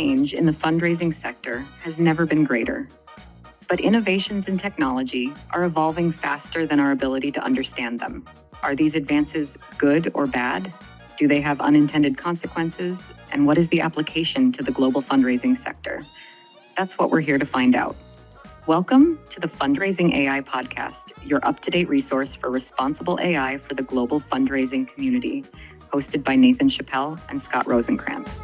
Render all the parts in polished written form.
change in the fundraising sector has never been greater. But innovations in technology are evolving faster than our ability to understand them. Are these advances good or bad? Do they have unintended consequences? And what is the application to the global fundraising sector? That's what we're here to find out. Welcome to the Fundraising AI Podcast, your up-to-date resource for responsible AI for the global fundraising community, hosted by Nathan Chappell and Scott Rosenkrantz.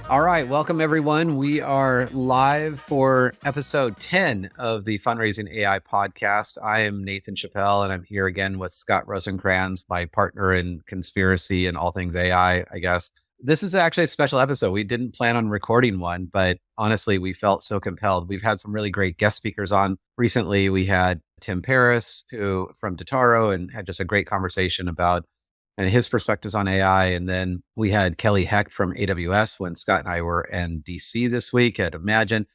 All right, welcome everyone. We are live for episode 10 of the Fundraising AI Podcast. I am Nathan Chappell, and I'm here again with Scott Rosenkrantz, my partner in conspiracy and all things AI, I guess. This is actually a special episode. We didn't plan on recording one, but honestly, we felt so compelled. We've had some really great guest speakers on. Recently, we had Tim Paris from Ditaro and had just a great conversation about and his perspectives on AI. And then we had Kelly Hecht from AWS when Scott and I were in DC this week at Imagine.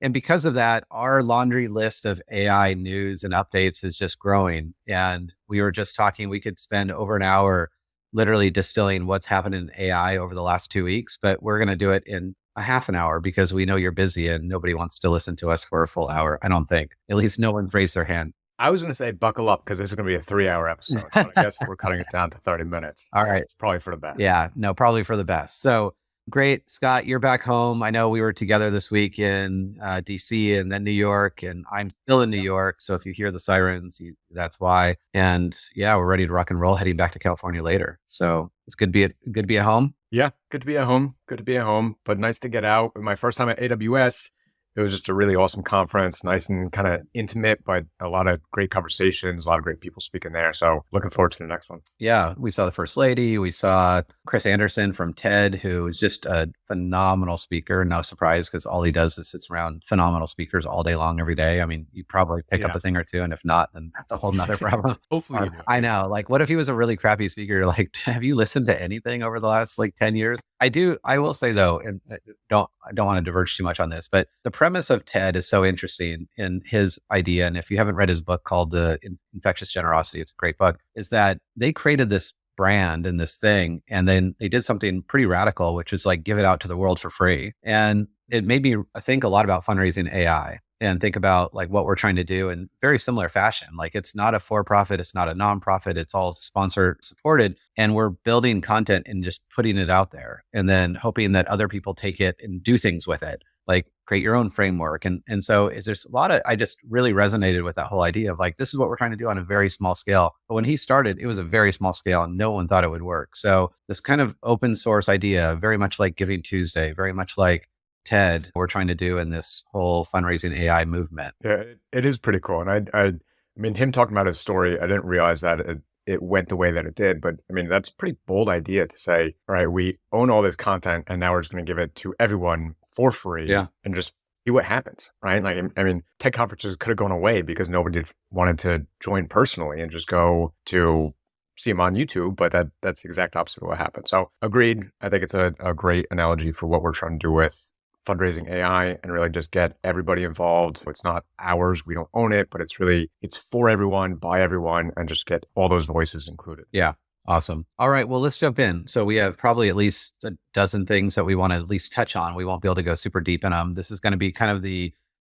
And because of that, our laundry list of AI news and updates is just growing. And we were just talking, we could spend over an hour literally distilling what's happened in AI over the last 2 weeks, but we're going to do it in a half an hour because we know you're busy and nobody wants to listen to us for a full hour. I don't think. At least no one's raised their hand. I was going to say buckle up because this is going to be a 3-hour episode. But I guess we're cutting it down to 30 minutes. All right. It's probably for the best. Yeah, no, probably for the best. So great. Scott, you're back home. I know we were together this week in DC and then New York, and I'm still in New York. So if you hear the sirens, that's why. And yeah, we're ready to rock and roll heading back to California later. So it's good to be at home. Yeah, good to be at home. Good to be at home, but nice to get out. My first time at AWS. It was just a really awesome conference, nice and kind of intimate, but a lot of great conversations, a lot of great people speaking there. So looking forward to the next one. Yeah, we saw the First Lady. We saw Chris Anderson from TED, who is just a phenomenal speaker. No surprise, because all he does is sits around phenomenal speakers all day long, every day. I mean, you probably pick up a thing or two, and if not, then that's a whole nother problem. Hopefully. I know. Like, what if he was a really crappy speaker? You're like, have you listened to anything over the last 10 years? I will say though, and I don't want to diverge too much on this, but the premise of TED is so interesting in his idea. And if you haven't read his book called The Infectious Generosity, it's a great book, is that they created this brand and this thing. And then they did something pretty radical, which is like give it out to the world for free. And it made me think a lot about fundraising AI and think about like what we're trying to do in very similar fashion. Like it's not a for-profit, it's not a nonprofit, it's all sponsor supported. And we're building content and just putting it out there and then hoping that other people take it and do things with it, like create your own framework. And so there's a lot of, I just really resonated with that whole idea of like, this is what we're trying to do on a very small scale. But when he started, it was a very small scale and no one thought it would work. So this kind of open source idea, very much like Giving Tuesday, very much like TED, we're trying to do in this whole fundraising AI movement. Yeah, it is pretty cool. And I mean, him talking about his story, I didn't realize that it went the way that it did. But I mean, that's a pretty bold idea to say, all right, we own all this content and now we're just going to give it to everyone for free and just see what happens, right? Like, I mean, tech conferences could have gone away because nobody wanted to join personally and just go to see them on YouTube, but that's the exact opposite of what happened. So agreed. I think it's a great analogy for what we're trying to do with fundraising AI and really just get everybody involved. It's not ours, we don't own it, but it's for everyone, by everyone, and just get all those voices included. Yeah. Awesome. All right. Well, let's jump in. So we have probably at least a dozen things that we want to at least touch on. We won't be able to go super deep in them. This is going to be kind of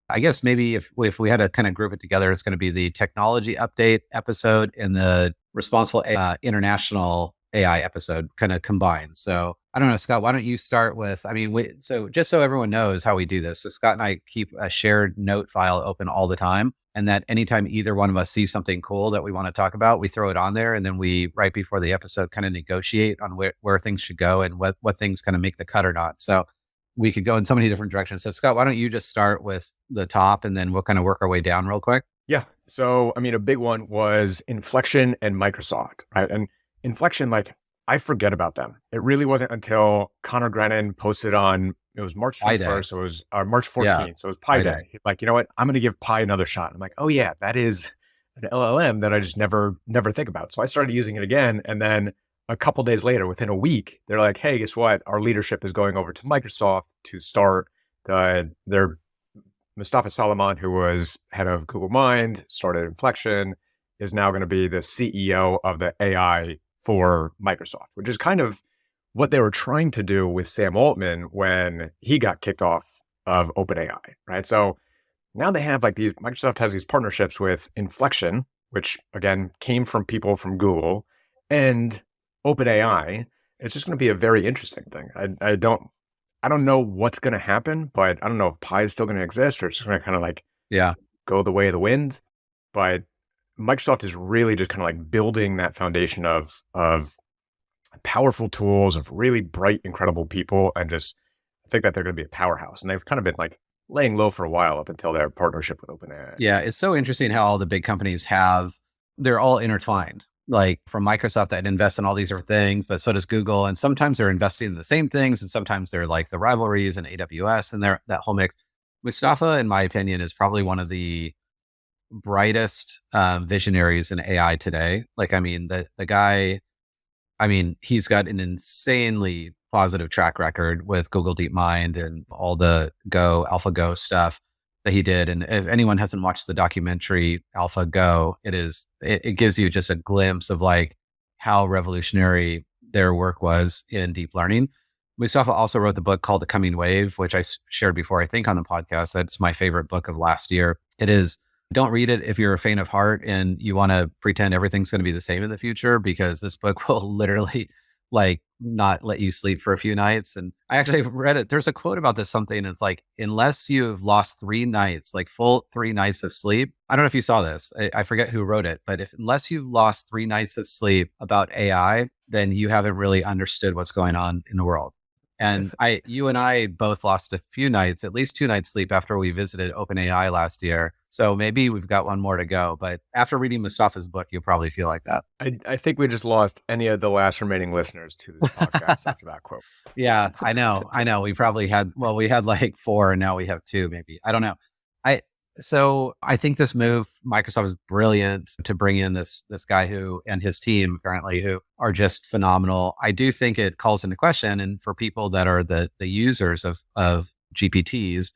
I guess maybe if we had to kind of group it together, it's going to be the technology update episode and the responsible international AI episode kind of combined. So I don't know, Scott, why don't you start with, so just so everyone knows how we do this. So Scott and I keep a shared note file open all the time. And that anytime either one of us sees something cool that we want to talk about, we throw it on there. And then we, right before the episode, kind of negotiate on where things should go and what things kind of make the cut or not. So we could go in so many different directions. So Scott, why don't you just start with the top and then we'll kind of work our way down real quick? Yeah. So, I mean, a big one was Inflection and Microsoft, right? And Inflection, like, I forget about them. It really wasn't until Connor Grennan posted on, it was March 21st, so it was March 14th, so it was Pi Day. He's like, you know what, I'm going to give Pi another shot. I'm like, oh yeah, that is an LLM that I just never think about. So I started using it again. And then a couple days later, within a week, they're like, hey, guess what? Our leadership is going over to Microsoft to start their Mustafa Salman, who was head of Google Mind, started Inflection, is now going to be the CEO of the AI for Microsoft, which is kind of what they were trying to do with Sam Altman when he got kicked off of OpenAI, right? So now they have like Microsoft has these partnerships with Inflection, which again came from people from Google, and OpenAI. It's just going to be a very interesting thing. I don't know what's going to happen, but I don't know if Pi is still going to exist or it's just going to kind of like go the way of the wind. But Microsoft is really just kind of like building that foundation of powerful tools, of really bright, incredible people, and just I think that they're going to be a powerhouse. And they've kind of been like laying low for a while up until their partnership with OpenAI. Yeah, it's so interesting how all the big companies they're all intertwined. Like from Microsoft that invests in all these different things, but so does Google. And sometimes they're investing in the same things, and sometimes they're like the rivalries and AWS and that whole mix. Mustafa, in my opinion, is probably one of the brightest visionaries in AI today. Like, I mean, the guy, he's got an insanely positive track record with Google DeepMind and all the AlphaGo stuff that he did. And if anyone hasn't watched the documentary AlphaGo, it gives you just a glimpse of like how revolutionary their work was in deep learning. Mustafa also wrote the book called The Coming Wave, which I shared before, I think on the podcast. That's my favorite book of last year. It is. Don't read it if you're a faint of heart and you want to pretend everything's going to be the same in the future, because this book will literally like not let you sleep for a few nights. And I actually read it. There's a quote about this, something. It's like, unless you've lost 3 nights, like full 3 nights of sleep. I don't know if you saw this. I forget who wrote it, but unless you've lost 3 nights of sleep about AI, then you haven't really understood what's going on in the world. And you and I both lost a few nights, at least 2 nights sleep after we visited OpenAI last year. So maybe we've got one more to go. But after reading Mustafa's book, you'll probably feel like that. I think we just lost any of the last remaining listeners to this podcast after that quote. Yeah, I know. We probably had like 4 and now we have 2 maybe. I don't know. So I think this move, Microsoft is brilliant to bring in this guy and his team apparently who are just phenomenal. I do think it calls into question, and for people that are the users of GPTs,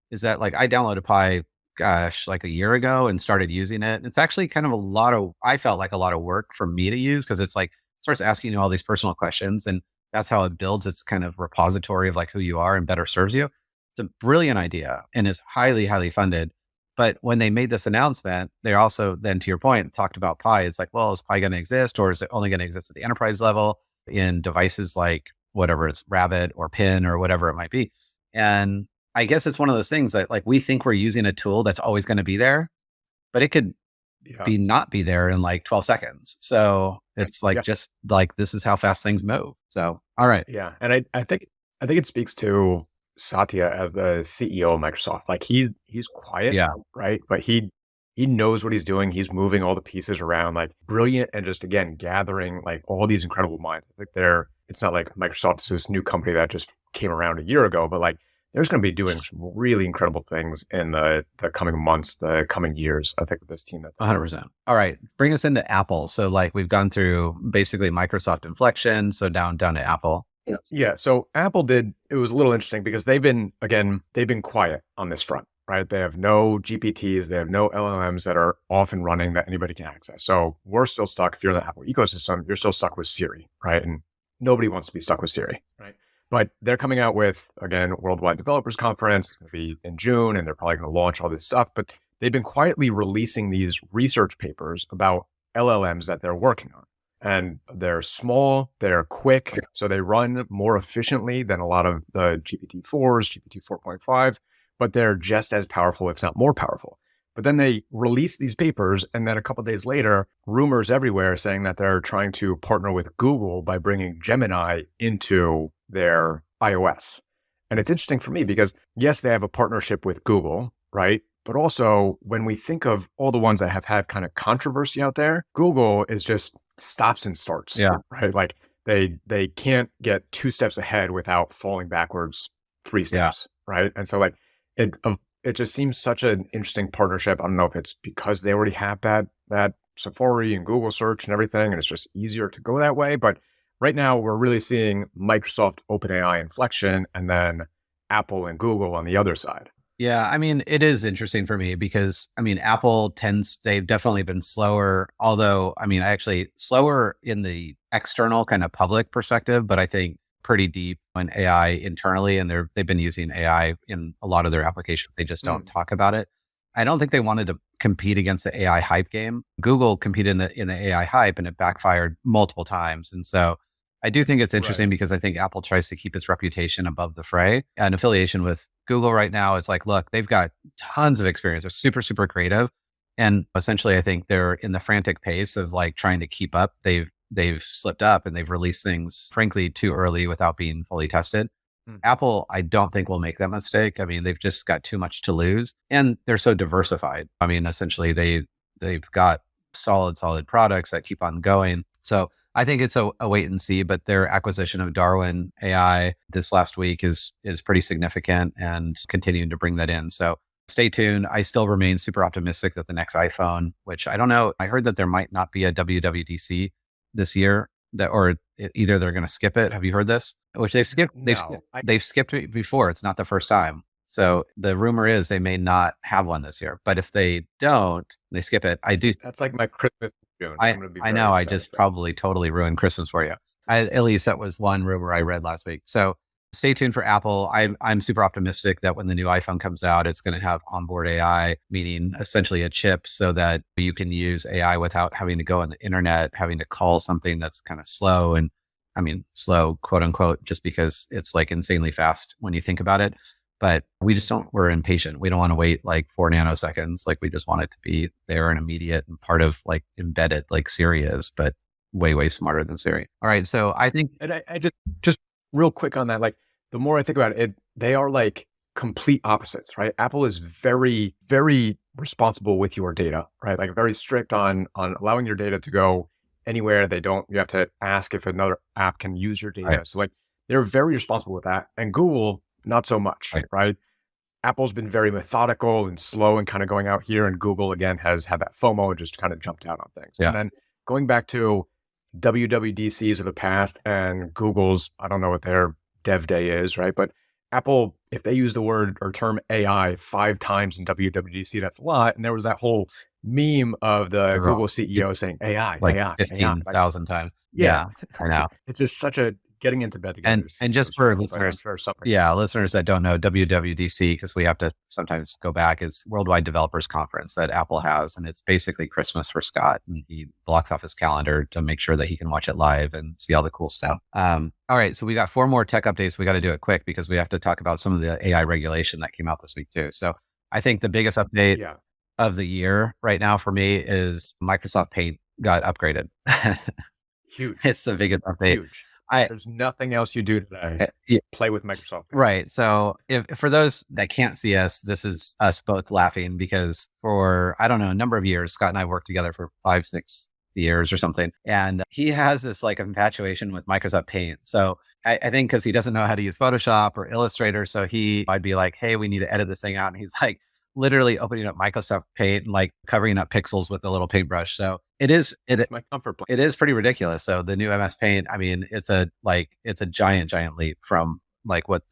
is that like I downloaded Pi, like a year ago and started using it. It's actually kind of I felt like a lot of work for me to use, because it's like starts asking you all these personal questions, and that's how it builds its kind of repository of like who you are and better serves you. It's a brilliant idea and is highly, highly funded. But when they made this announcement, they also then, to your point, talked about Pi. It's like, well, is Pi going to exist, or is it only going to exist at the enterprise level in devices like whatever it's Rabbit or Pin or whatever it might be? And I guess it's one of those things that like we think we're using a tool that's always going to be there, but it could not be there in like 12 seconds. So it's like just like this is how fast things move. So all right. Yeah. And I think it speaks to Satya as the CEO of Microsoft. Like he's quiet, right? But he knows what he's doing. He's moving all the pieces around, like brilliant, and just again gathering like all these incredible minds. I think it's not like Microsoft is this new company that just came around a year ago, but like there's going to be doing some really incredible things in the coming months, the coming years. I think with this team. 100%. All right, bring us into Apple. So like we've gone through basically Microsoft Inflection, so down to Apple. Yeah. So Apple it was a little interesting because they've been quiet on this front, right? They have no GPTs, they have no LLMs that are off and running that anybody can access. So we're still stuck. If you're in the Apple ecosystem, you're still stuck with Siri, right? And nobody wants to be stuck with Siri, right? But they're coming out with, again, Worldwide Developers Conference. It's going to be in June, and they're probably going to launch all this stuff. But they've been quietly releasing these research papers about LLMs that they're working on. And they're small, they're quick, so they run more efficiently than a lot of the GPT-4s, GPT 4.5, but they're just as powerful, if not more powerful. But then they release these papers, and then a couple of days later, rumors everywhere saying that they're trying to partner with Google by bringing Gemini into their iOS. And it's interesting for me because, yes, they have a partnership with Google, right? But also, when we think of all the ones that have had kind of controversy out there, Google is just stops and starts, right? Like they can't get 2 steps ahead without falling backwards 3 steps, right? And so like it just seems such an interesting partnership. I don't know if it's because they already have that Safari and Google search and everything, and it's just easier to go that way. But right now we're really seeing Microsoft, OpenAI, Inflection, and then Apple and Google on the other side. Yeah, I mean, it is interesting for me because I mean, they've definitely been slower, although I mean, actually slower in the external kind of public perspective, but I think pretty deep in AI internally. And they've been using AI in a lot of their applications. They just don't talk about it. I don't think they wanted to compete against the AI hype game. Google competed in the AI hype and it backfired multiple times. And so I do think it's interesting because I think Apple tries to keep its reputation above the fray. An affiliation with Google right now is like, look, they've got tons of experience. They're super, super creative. And essentially, I think they're in the frantic pace of like trying to keep up. They've slipped up and they've released things, frankly, too early without being fully tested. Apple, I don't think will make that mistake. I mean, they've just got too much to lose and they're so diversified. I mean, essentially they've got solid products that keep on going. So I think it's a wait and see, but their acquisition of Darwin AI this last week is pretty significant and continuing to bring that in. So stay tuned. I still remain super optimistic that the next iPhone, which I don't know, I heard that there might not be a WWDC this year either they're going to skip it. Have you heard this? Which they've skipped. They've skipped it before. It's not the first time. So the rumor is they may not have one this year. But if they don't, they skip it. I do. That's like my Christmas June. I know. I just probably totally ruined Christmas for you. At least that was one rumor I read last week. So stay tuned for Apple. I'm super optimistic that when the new iPhone comes out, it's going to have onboard AI, meaning essentially a chip so that you can use AI without having to go on the internet, having to call something that's kind of slow. And I mean, slow, quote unquote, just because it's like insanely fast when you think about it. But we're impatient. We don't want to wait like 4 nanoseconds. Like we just want it to be there and immediate and part of like embedded like Siri is, but way, way smarter than Siri. All right. So I think. And I just real quick on that, like the more I think about it, they are like complete opposites, right? Apple is very, very responsible with your data, right? Like very strict on allowing your data to go anywhere. You have to ask if another app can use your data. Right. So like they're very responsible with that. And Google, not so much, right? Apple's been very methodical and slow and kind of going out here. And Google, again, has had that FOMO and just kind of jumped out on things. Yeah. And then going back to WWDCs of the past and Google's, I don't know what their dev day is, right? But Apple, if they use the word or term AI 5 times in WWDC, that's a lot. And there was that whole meme of the Google CEO saying AI, like AI, 15,000 times. Yeah. I know. It's just such a getting into bed together. And just for listeners, listeners that don't know, WWDC, because we have to sometimes go back, is Worldwide Developers Conference that Apple has. And it's basically Christmas for Scott. And he blocks off his calendar to make sure that he can watch it live and see all the cool stuff. All right. So we got 4 more tech updates. We got to do it quick because we have to talk about some of the AI regulation that came out this week too. So I think the biggest update of the year right now for me is Microsoft Paint got upgraded. Huge. It's the biggest update. Huge. There's nothing else you do today. Play with Microsoft. Right. So for those that can't see us, this is us both laughing because for, I don't know, a number of years, Scott and I worked together for 5-6 years or something. And he has this like infatuation with Microsoft Paint. So I think because he doesn't know how to use Photoshop or Illustrator. So I'd be like, hey, we need to edit this thing out. And he's like, literally opening up Microsoft Paint and like covering up pixels with a little paintbrush. So it's my comfort place. It is pretty ridiculous. So the new MS Paint, I mean, it's a giant leap from like what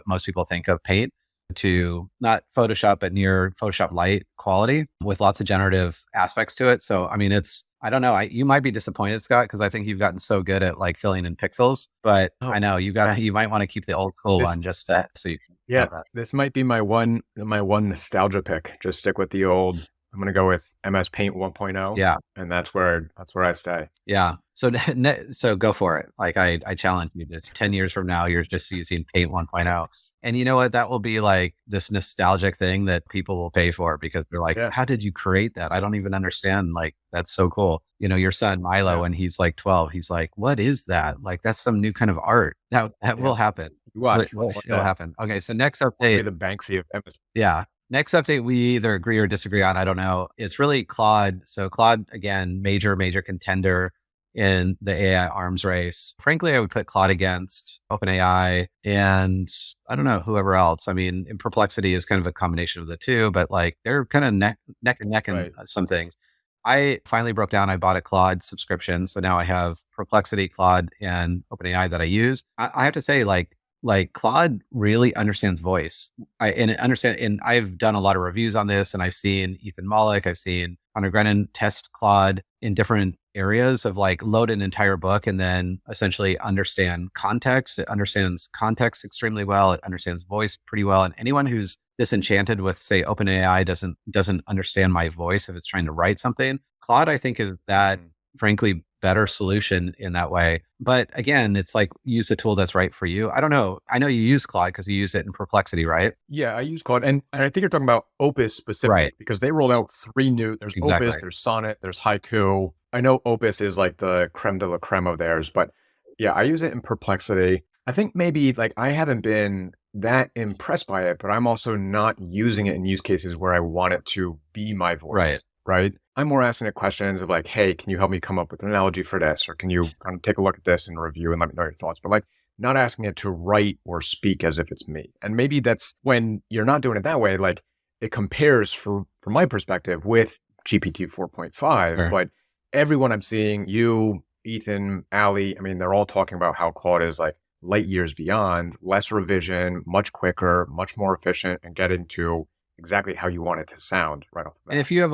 most people think of Paint to not Photoshop, but near Photoshop Lite quality with lots of generative aspects to it. So, I mean, I don't know. You might be disappointed, Scott, because I think you've gotten so good at like filling in pixels, but I know you might want to keep the old school one just so you can. Yeah, this might be my one nostalgia pick. Just stick with the old. I'm going to go with MS Paint 1.0. Yeah, and that's where I stay. Yeah. So go for it. Like I challenge you. 10 years from now, you're just using Paint 1.0, and you know what? That will be like this nostalgic thing that people will pay for because they're like, "How did you create that? I don't even understand." Like that's so cool. You know, your son Milo, when he's like 12, he's like, "What is that? Like that's some new kind of art." That will happen. It'll happen. Okay. So next update, the Banksy of MS. Yeah. Next update, we either agree or disagree on. I don't know. It's really Claude. So Claude, again, major contender in the AI arms race. Frankly, I would put Claude against OpenAI and I don't know, whoever else. I mean, Perplexity is kind of a combination of the two, but like they're kind of neck and neck in some things. I finally broke down. I bought a Claude subscription. So now I have Perplexity, Claude, and OpenAI that I use. I have to say, like, like Claude really understands voice. And I've done a lot of reviews on this, and I've seen Ethan Mollick, I've seen Hunter Grennan test Claude in different areas of like load an entire book and then essentially understand context. It understands context extremely well. It understands voice pretty well. And anyone who's disenchanted with, say, OpenAI doesn't understand my voice if it's trying to write something, Claude, I think, is that frankly better solution in that way. But again, it's like use a tool that's right for you. I don't know. I know you use Claude because you use it in Perplexity, right? Yeah, I use Claude. And I think you're talking about Opus specifically, Right. because they rolled out 3 new, there's Exactly. Opus, there's Sonnet, there's Haiku. I know Opus is like the creme de la creme of theirs, but yeah, I use it in Perplexity. I think maybe like I haven't been that impressed by it, but I'm also not using it in use cases where I want it to be my voice. Right. I'm more asking it questions of like, hey, can you help me come up with an analogy for this? Or can you kind of take a look at this and review and let me know your thoughts? But like not asking it to write or speak as if it's me. And maybe that's when you're not doing it that way, like it compares from my perspective with GPT 4.5. Sure. But everyone I'm seeing, you, Ethan, Ali, I mean, they're all talking about how Claude is like light years beyond, less revision, much quicker, much more efficient, and getting to exactly how you want it to sound right off the bat. And if you have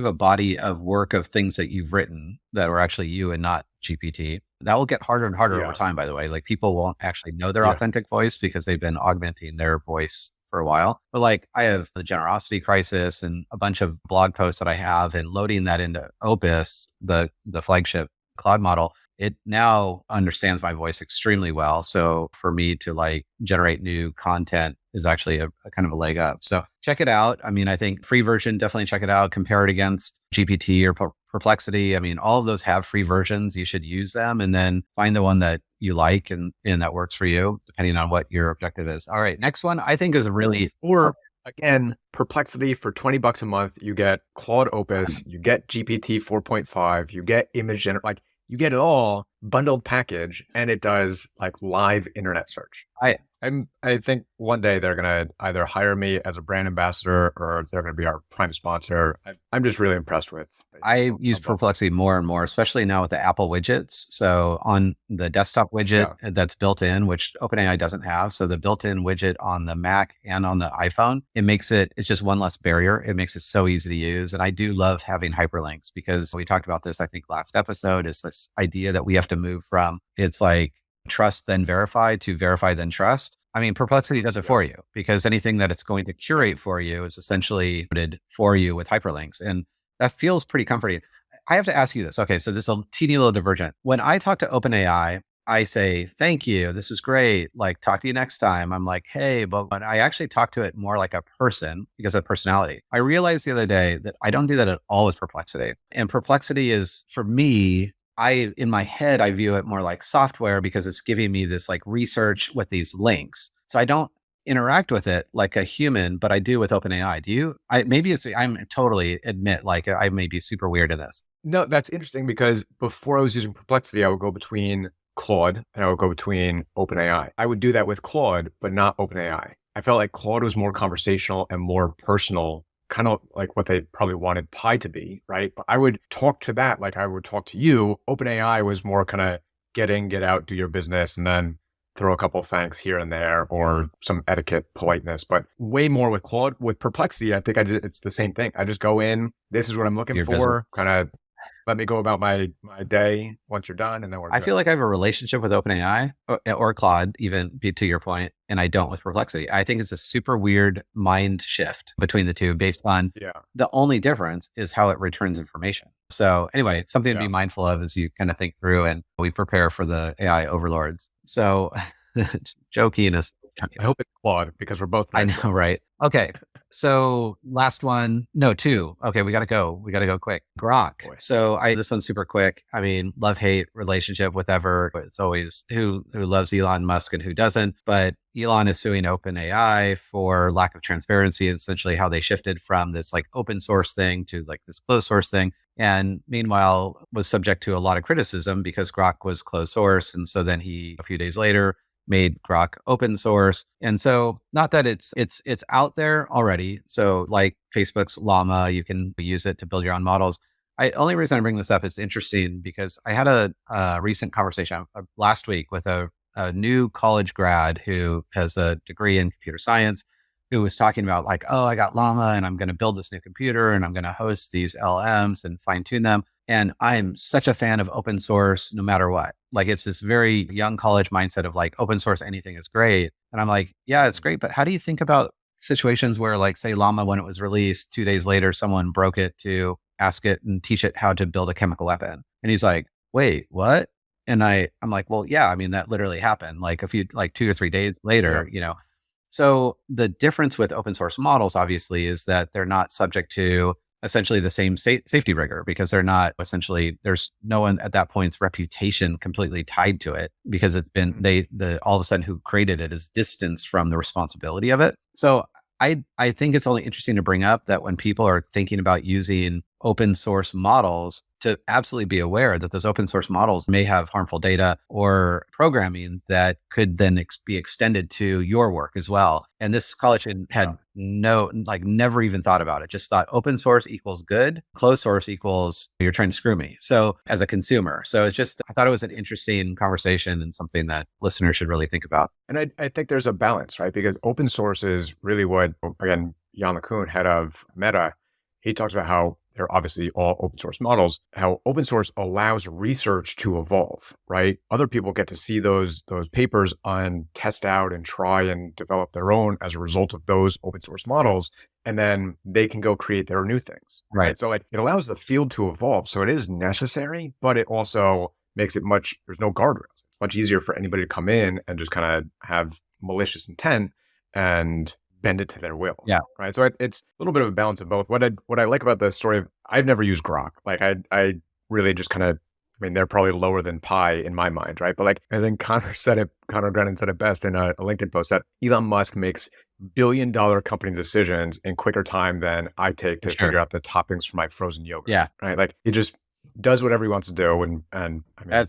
a body of work of things that you've written that were actually you and not GPT, that will get harder and harder over time, by the way. Like people won't actually know their authentic voice because they've been augmenting their voice for a while. But like I have the generosity crisis and a bunch of blog posts that I have, and loading that into Opus, the flagship Claude model, it now understands my voice extremely well. So for me to like generate new content is actually a kind of a leg up. So check it out. I mean, I think free version, definitely check it out. Compare it against GPT or Perplexity. I mean, all of those have free versions. You should use them and then find the one that you like and that works for you, depending on what your objective is. All right. Next one I think is really, or again, Perplexity for $20 a month, you get Claude Opus, you get GPT 4.5, you get image like you get it all bundled package, and it does like live internet search. I think one day they're going to either hire me as a brand ambassador or they're going to be our prime sponsor. I'm just really impressed with. I use Perplexity more and more, especially now with the Apple widgets. So on the desktop widget that's built in, which OpenAI doesn't have. So the built-in widget on the Mac and on the iPhone, it's just one less barrier. It makes it so easy to use. And I do love having hyperlinks because we talked about this, I think last episode, is this idea that we have to move from, it's like trust then verify to verify then trust. I mean, Perplexity does it for you because anything that it's going to curate for you is essentially coded for you with hyperlinks. And that feels pretty comforting. I have to ask you this. Okay, so this is a teeny little divergent. When I talk to OpenAI, I say, thank you, this is great. Like, talk to you next time. I'm like, hey, but when I actually talk to it more like a person because of personality, I realized the other day that I don't do that at all with Perplexity. And Perplexity is, for me, in my head, I view it more like software because it's giving me this like research with these links. So I don't interact with it like a human, but I do with OpenAI. Do you? I'm totally admit like I may be super weird in this. No, that's interesting because before I was using Perplexity, I would go between Claude and I would go between OpenAI. I would do that with Claude, but not OpenAI. I felt like Claude was more conversational and more personal, kind of like what they probably wanted Pi to be, right? But I would talk to that like I would talk to you. OpenAI was more kind of get in, get out, do your business, and then throw a couple thanks here and there or some etiquette, politeness, but way more with Claude. With Perplexity, I think it's the same thing. I just go in, this is what I'm looking for, kind of let me go about my day once you're done, and then we're good. I feel like I have a relationship with OpenAI or Claude, even to your point, and I don't with Perplexity. I think it's a super weird mind shift between the two based on the only difference is how it returns information. So anyway, something to be mindful of as you kind of think through and we prepare for the AI overlords. So joking is, I hope it's Claude because we're both. I know, right? Okay. So last one, no, 2. Okay, we got to go quick. Grok. So this one's super quick. I mean, love-hate relationship with Ever. It's always who loves Elon Musk and who doesn't. But Elon is suing OpenAI for lack of transparency, essentially how they shifted from this like open source thing to like this closed source thing. And meanwhile was subject to a lot of criticism because Grok was closed source. And so then he, a few days later, made Grok open source. And so not that it's out there already. So like Facebook's Llama, you can use it to build your own models. Only reason I bring this up is interesting because I had a recent conversation last week with a a new college grad who has a degree in computer science who was talking about like, oh, I got Llama and I'm going to build this new computer and I'm going to host these LMs and fine tune them. And I'm such a fan of open source no matter what. Like it's this very young college mindset of like open source, anything is great. And I'm like, yeah, it's great. But how do you think about situations where like say Llama, when it was released 2 days later, someone broke it to ask it and teach it how to build a chemical weapon. And he's like, wait, what? And I'm like, well, yeah, I mean, that literally happened like a few, like 2 or 3 days later, you know? So the difference with open source models, obviously, is that they're not subject to essentially the same safety rigor because they're not essentially, there's no one at that point's reputation completely tied to it because it's been, all of a sudden who created it is distanced from the responsibility of it. So I think it's only interesting to bring up that when people are thinking about using open source models, to absolutely be aware that those open source models may have harmful data or programming that could then be extended to your work as well. And this college had never even thought about it, just thought open source equals good, closed source equals you're trying to screw me. So as a consumer, so it's just, I thought it was an interesting conversation and something that listeners should really think about. And I think there's a balance, right? Because open source is really what, again, Jan LeCun, head of Meta, he talks about how they're obviously all open source models, how open source allows research to evolve, right? Other people get to see those papers and test out and try and develop their own as a result of those open source models. And then they can go create their new things. Right. So like it allows the field to evolve. So it is necessary, but it also makes it there's no guardrails. It's much easier for anybody to come in and just kind of have malicious intent and bend it to their will. Yeah. Right. So it's a little bit of a balance of both. What I like about the story of, I've never used Grok. Like I really just kind of, I mean, they're probably lower than pi in my mind. Right. But like, I think Connor Grennan said it best in a LinkedIn post that Elon Musk makes billion-dollar company decisions in quicker time than I take to figure out the toppings for my frozen yogurt. Yeah. Right. Like he just does whatever he wants to do. And I mean,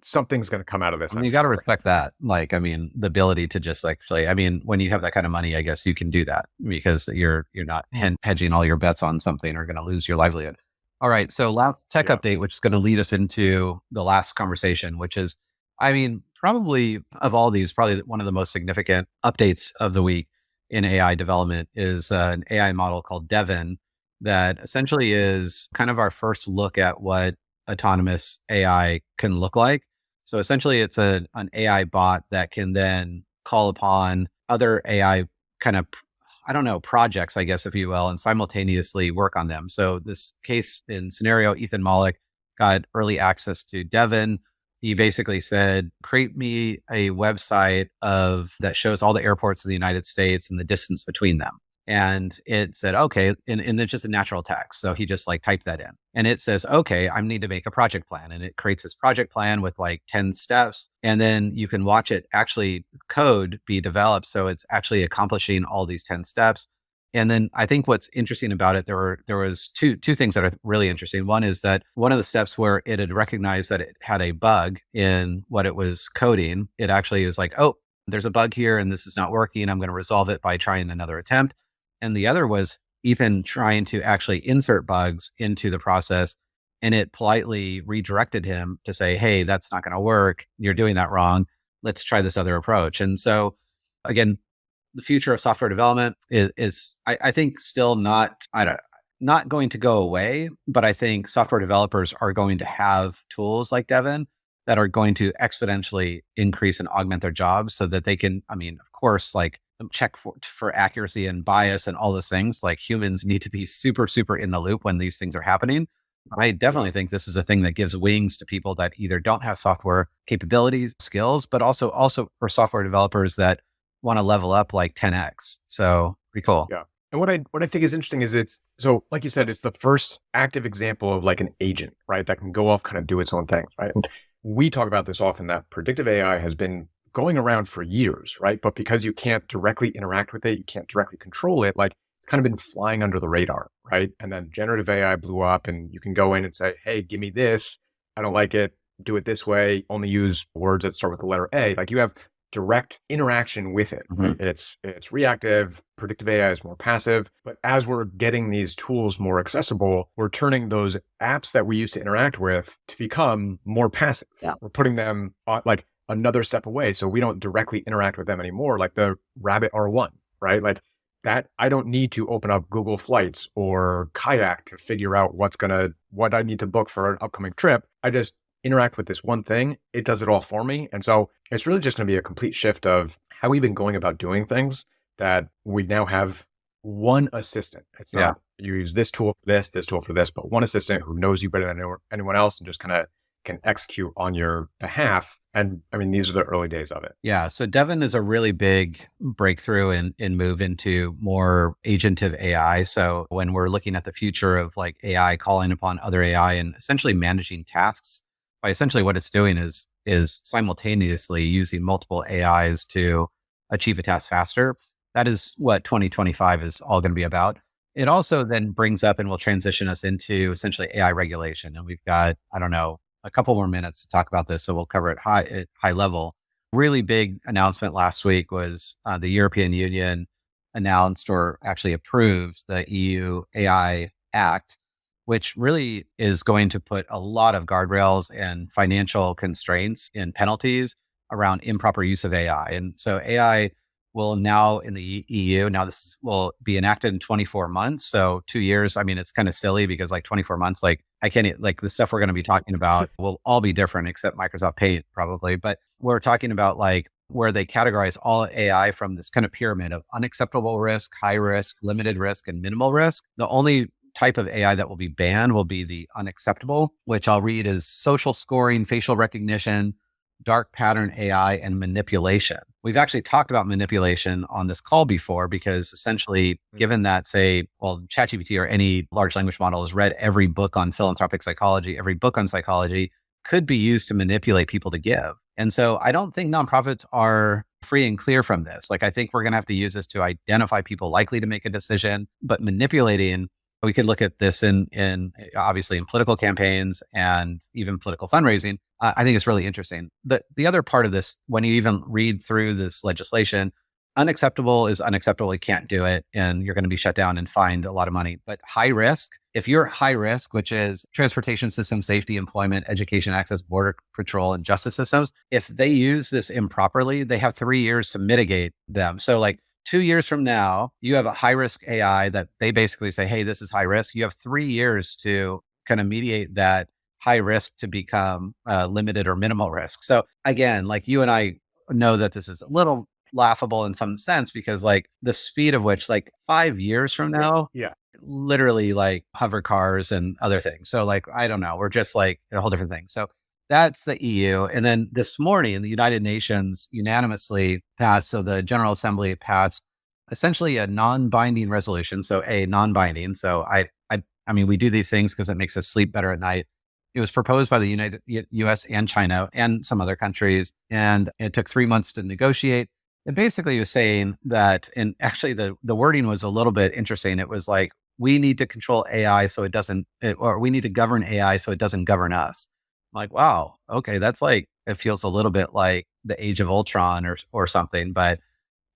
something's going to come out of this. I mean, you got to respect that. Like, I mean, the ability to just actually, I mean, when you have that kind of money, I guess you can do that because you're not hedging all your bets on something or going to lose your livelihood. All right. So last tech update, which is going to lead us into the last conversation, which is, I mean, probably of all these, probably one of the most significant updates of the week in AI development is an AI model called Devin that essentially is kind of our first look at what autonomous AI can look like. So essentially it's an AI bot that can then call upon other AI kind of, I don't know, projects, I guess, if you will, and simultaneously work on them. So this case in scenario, Ethan Mollick got early access to Devin. He basically said, create me a website that shows all the airports in the United States and the distance between them. And it said, okay, and it's just a natural text. So he just like typed that in and it says, okay, I need to make a project plan. And it creates this project plan with like 10 steps. And then you can watch it actually code be developed. So it's actually accomplishing all these 10 steps. And then I think what's interesting about it, there was two things that are really interesting. One is that one of the steps where it had recognized that it had a bug in what it was coding, it actually was like, oh, there's a bug here and this is not working. I'm going to resolve it by trying another attempt. And the other was Ethan trying to actually insert bugs into the process. And it politely redirected him to say, hey, that's not going to work. You're doing that wrong. Let's try this other approach. And so again, the future of software development is I think still not going to go away, but I think software developers are going to have tools like Devin that are going to exponentially increase and augment their jobs so that they can, I mean, of course, like check for accuracy and bias and all those things. Like humans need to be super, super in the loop when these things are happening. I definitely think this is a thing that gives wings to people that either don't have software capabilities, skills, but also for software developers that want to level up like 10x. So pretty cool. Yeah. And what I think is interesting is so like you said, it's the first active example of like an agent, right? That can go off, kind of do its own things, right? And we talk about this often that predictive AI has been going around for years, right? But because you can't directly interact with it, you can't directly control it, like it's kind of been flying under the radar, right? And then generative AI blew up and you can go in and say, hey, give me this. I don't like it. Do it this way. Only use words that start with the letter A. Like you have direct interaction with it. Mm-hmm. It's reactive. Predictive AI is more passive. But as we're getting these tools more accessible, we're turning those apps that we used to interact with to become more passive. Yeah. We're putting them on, like another step away. So we don't directly interact with them anymore, like the Rabbit R1, right? Like that, I don't need to open up Google Flights or Kayak to figure out what I need to book for an upcoming trip. I just interact with this one thing. It does it all for me. And so it's really just going to be a complete shift of how we've been going about doing things, that we now have one assistant. It's not you use this tool for this tool for this, but one assistant who knows you better than anyone else and just kind of can execute on your behalf. And I mean, these are the early days of it. Yeah. So Devin is a really big breakthrough in move into more agentive AI. So when we're looking at the future of like AI calling upon other AI and essentially managing tasks, by essentially what it's doing is simultaneously using multiple AIs to achieve a task faster. That is what 2025 is all going to be about. It also then brings up and will transition us into essentially AI regulation. And we've got, I don't know, a couple more minutes to talk about this. So we'll cover it high level. Really big announcement last week was the European Union announced or actually approved the EU AI Act, which really is going to put a lot of guardrails and financial constraints and penalties around improper use of AI. And so AI will now in the EU, now this will be enacted in 24 months. So 2 years, I mean, it's kind of silly because like 24 months, like I can't, like the stuff we're going to be talking about will all be different except Microsoft Paint probably. But we're talking about like where they categorize all AI from this kind of pyramid of unacceptable risk, high risk, limited risk, and minimal risk. The only type of AI that will be banned will be the unacceptable, which I'll read as social scoring, facial recognition, dark pattern AI, and manipulation. We've actually talked about manipulation on this call before because essentially, given that, say, well, ChatGPT or any large language model has read every book on philanthropic psychology, every book on psychology could be used to manipulate people to give. And so I don't think nonprofits are free and clear from this. Like, I think we're going to have to use this to identify people likely to make a decision, but manipulating, we could look at this in obviously in political campaigns and even political fundraising. I think it's really interesting. The other part of this, when you even read through this legislation, unacceptable is unacceptable. You can't do it, and you're going to be shut down and fined a lot of money. But high risk, if you're high risk, which is transportation system safety, employment, education, access, border patrol, and justice systems, if they use this improperly, they have 3 years to mitigate them. So like 2 years from now, you have a high risk AI that they basically say, hey, this is high risk. You have 3 years to kind of mediate that high risk to become limited or minimal risk. So again, like you and I know that this is a little laughable in some sense because like the speed of which like 5 years from now, literally like hover cars and other things. So like, I don't know, we're just like a whole different thing. So that's the EU. And then this morning, the United Nations unanimously passed. So the General Assembly passed essentially a non-binding resolution. So a non-binding. So I mean, we do these things because it makes us sleep better at night. It was proposed by the US and China and some other countries. And it took 3 months to negotiate. It basically was saying that, and actually the wording was a little bit interesting. It was like, we need to control AI so it doesn't, or we need to govern AI so it doesn't govern us. I'm like, wow, okay, that's like, it feels a little bit like the Age of Ultron or something, but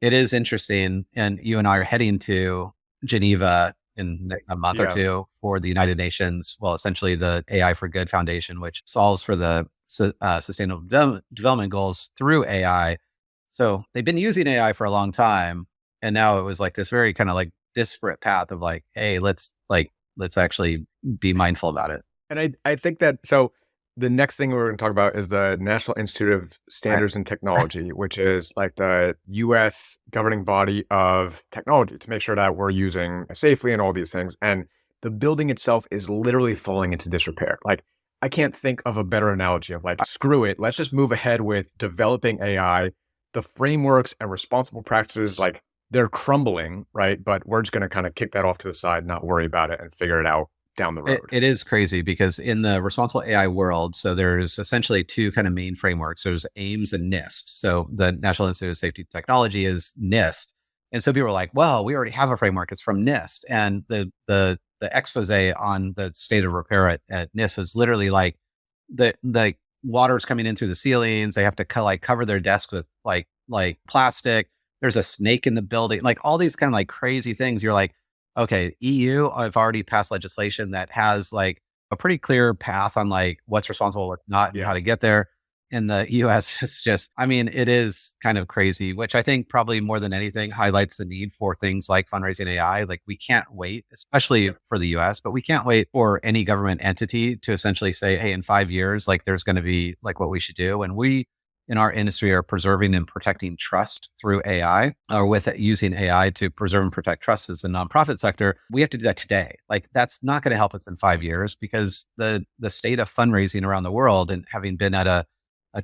it is interesting. And you and I are heading to Geneva in a month or two for the United Nations. Well, essentially the AI for Good Foundation, which solves for the sustainable development goals through AI. So they've been using AI for a long time. And now it was like this very kind of like disparate path of like, hey, let's actually be mindful about it. And I think that, so the next thing we're going to talk about is the National Institute of Standards and Technology, which is like the US governing body of technology to make sure that we're using safely and all these things. And the building itself is literally falling into disrepair. Like, I can't think of a better analogy of like, screw it. Let's just move ahead with developing AI. The frameworks and responsible practices, like they're crumbling, right? But we're just going to kind of kick that off to the side, not worry about it and figure it out down the road. It is crazy because in the responsible AI world, so there's essentially two kind of main frameworks. There's AIMS and NIST. So the National Institute of Safety and Technology is NIST. And so people are like, well, we already have a framework. It's from NIST. And the expose on the state of repair at NIST was literally like the water's coming in through the ceilings. They have to cover their desk with like plastic. There's a snake in the building, like all these kind of like crazy things. You're like, okay, EU have already passed legislation that has like a pretty clear path on like what's responsible, what's not, and how to get there. in the US is just, I mean, it is kind of crazy, which I think probably more than anything highlights the need for things like fundraising AI. Like we can't wait, especially for the US, but we can't wait for any government entity to essentially say, hey, in 5 years, like there's going to be like what we should do. And we in our industry are preserving and protecting trust through AI, or with using AI to preserve and protect trust as a nonprofit sector. We have to do that today. Like that's not going to help us in 5 years because the state of fundraising around the world, and having been at a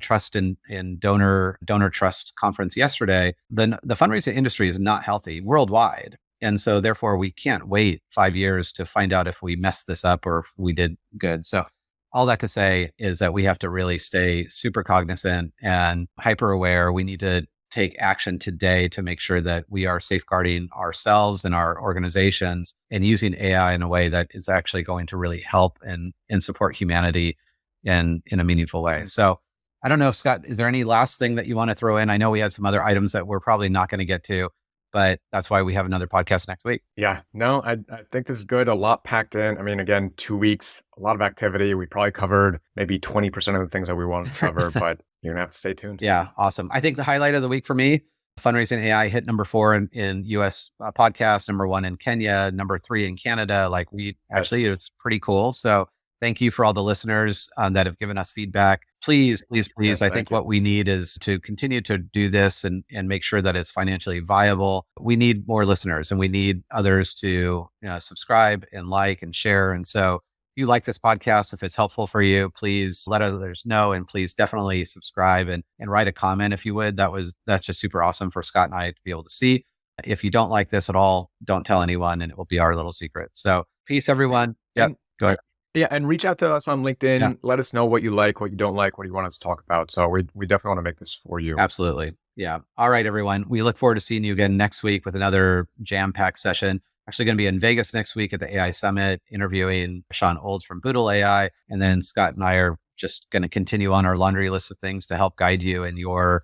trust in donor trust conference yesterday, the fundraising industry is not healthy worldwide. And so therefore we can't wait 5 years to find out if we messed this up or if we did good. So all that to say is that we have to really stay super cognizant and hyper aware. We need to take action today to make sure that we are safeguarding ourselves and our organizations and using AI in a way that is actually going to really help and support humanity in a meaningful way. So I don't know, Scott, is there any last thing that you want to throw in? I know we had some other items that we're probably not going to get to, but that's why we have another podcast next week. Yeah, no, I think this is good. A lot packed in. I mean, again, 2 weeks, a lot of activity. We probably covered maybe 20% of the things that we wanted to cover, but you're going to have to stay tuned. Yeah, awesome. I think the highlight of the week for me, Fundraising AI hit number 4 in US podcast, number 1 in Kenya, number 3 in Canada. Like it's pretty cool. So thank you for all the listeners that have given us feedback. Please. Yes, I think what we need is to continue to do this and make sure that it's financially viable. We need more listeners and we need others to subscribe and like and share. And so if you like this podcast, if it's helpful for you, please let others know, and please definitely subscribe and write a comment if you would. That's just super awesome for Scott and I to be able to see. If you don't like this at all, don't tell anyone and it will be our little secret. So peace, everyone. Yep. Go ahead. Yeah, and reach out to us on LinkedIn. Yeah. Let us know what you like, what you don't like, what you want us to talk about. So we definitely want to make this for you. Absolutely. Yeah. All right, everyone. We look forward to seeing you again next week with another jam-packed session. Actually going to be in Vegas next week at the AI Summit, interviewing Sean Olds from Boodle AI. And then Scott and I are just going to continue on our laundry list of things to help guide you in your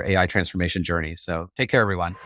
AI transformation journey. So take care, everyone.